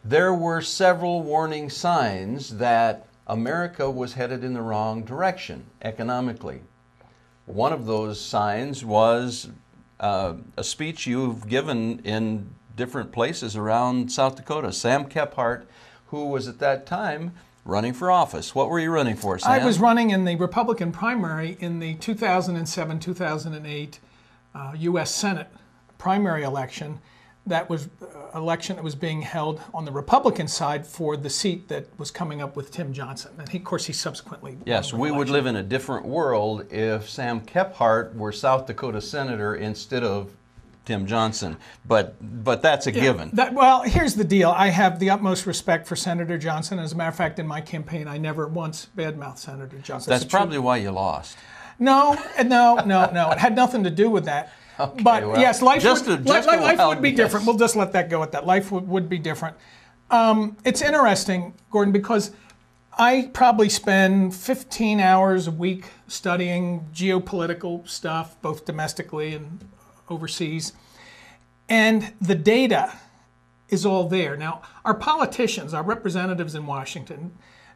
there were several warning signs that America was headed in the wrong direction economically. One of those signs was a speech you've given in different places around South Dakota. Sam Kephart, who was at that time running for office. What were you running for, Sam? I was running in the Republican primary in the 2007-2008 U.S. Senate primary election. That was an election that was being held on the Republican side for the seat that was coming up with Tim Johnson. And of course, he subsequently won Yes, we would live in a different world if Sam Kephart were South Dakota Senator instead of Tim Johnson. But that's a given. Well, here's the deal. I have the utmost respect for Senator Johnson. As a matter of fact, in my campaign, I never once badmouthed Senator Johnson. That's probably why you lost. No. It had nothing to do with that. Okay, but well, yes, life would be guess. different. We'll just let that go at that. Life would be different. It's interesting, Gordon, because I probably spend 15 hours a week studying geopolitical stuff, both domestically and overseas. And the data is all there. Now, our politicians, our representatives in Washington,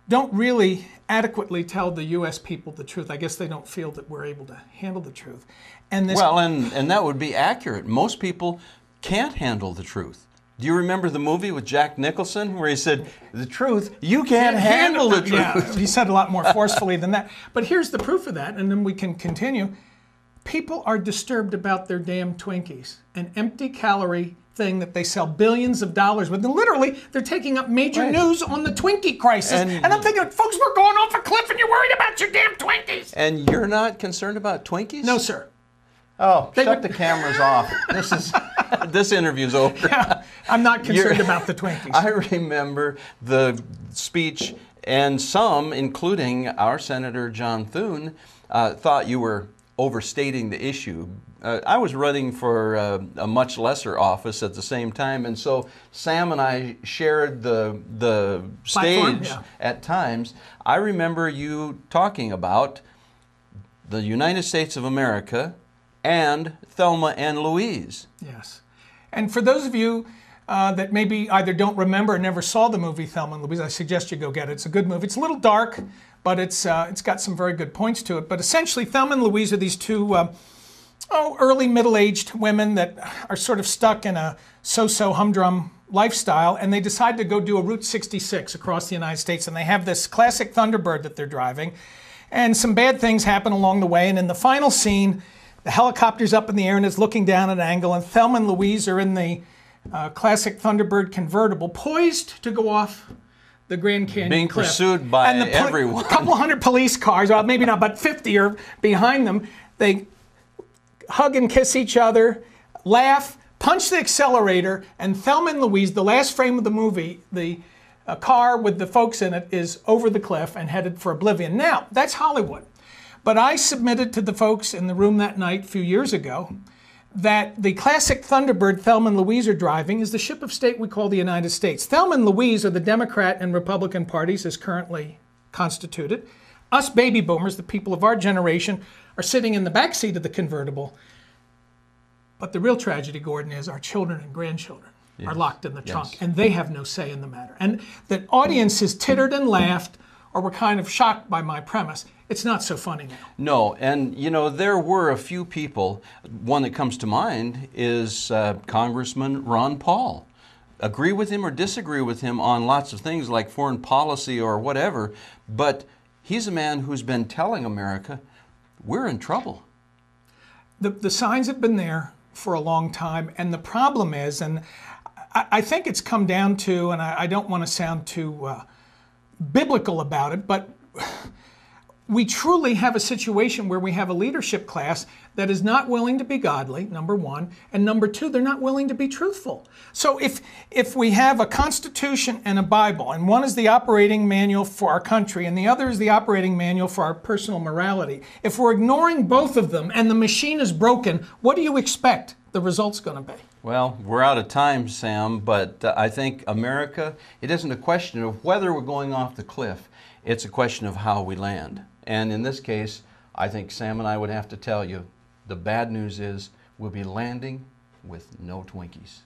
don't really adequately tell the U.S. people the truth. I guess they don't feel that we're able to handle the truth. And that would be accurate. Most people can't handle the truth. Do you remember the movie with Jack Nicholson where he said, the truth, you can't handle the truth? Yeah, he said a lot more forcefully than that. But here's the proof of that, and then we can continue. People are disturbed about their damn Twinkies, an empty calorie thing that they sell billions of dollars with. And literally, they're taking up major news on the Twinkie crisis. And I'm thinking, folks, we're going off a cliff and you're worried about your damn Twinkies. And you're not concerned about Twinkies? No, sir. Oh, shut the cameras off. This interview's over. Yeah, I'm not concerned about the Twinkies. I remember the speech, and some, including our Senator John Thune, thought you were overstating the issue. I was running for a much lesser office at the same time, and so Sam and I shared the stage at times. I remember you talking about the United States of America and Thelma and Louise. Yes. And for those of you that maybe either don't remember or never saw the movie Thelma and Louise, I suggest you go get it. It's a good movie. It's a little dark, but it's got some very good points to it. But essentially, Thelma and Louise are these two early middle-aged women that are sort of stuck in a so-so humdrum lifestyle, and they decide to go do a Route 66 across the United States, and they have this classic Thunderbird that they're driving, and some bad things happen along the way, and in the final scene, the helicopter's up in the air and it's looking down at an angle, and Thelma and Louise are in the classic Thunderbird convertible, poised to go off the Grand Canyon being cliff. Pursued by everyone. A couple hundred police cars, well, maybe not, but 50 are behind them. They hug and kiss each other, laugh, punch the accelerator, and Thelma and Louise, the last frame of the movie, the car with the folks in it is over the cliff and headed for oblivion. Now, that's Hollywood. But I submitted to the folks in the room that night a few years ago that the classic Thunderbird Thelma and Louise are driving is the ship of state we call the United States. Thelma and Louise are the Democrat and Republican parties as currently constituted. Us baby boomers, the people of our generation, are sitting in the back seat of the convertible. But the real tragedy, Gordon, is our children and grandchildren are locked in the trunk, and they have no say in the matter. And the audiences tittered and laughed or were kind of shocked by my premise. It's not so funny now. No, and you know, there were a few people. One that comes to mind is Congressman Ron Paul. Agree with him or disagree with him on lots of things like foreign policy or whatever, but he's a man who's been telling America, we're in trouble. The signs have been there for a long time, and the problem is, and I think it's come down to, and I don't want to sound too biblical about it, but we truly have a situation where we have a leadership class that is not willing to be godly, number one, and number two, they're not willing to be truthful. So if we have a Constitution and a Bible, and one is the operating manual for our country, and the other is the operating manual for our personal morality, if we're ignoring both of them and the machine is broken, what do you expect the result's going to be? Well, we're out of time, Sam, but I think America, it isn't a question of whether we're going off the cliff. It's a question of how we land. And in this case, I think Sam and I would have to tell you, the bad news is we'll be landing with no Twinkies.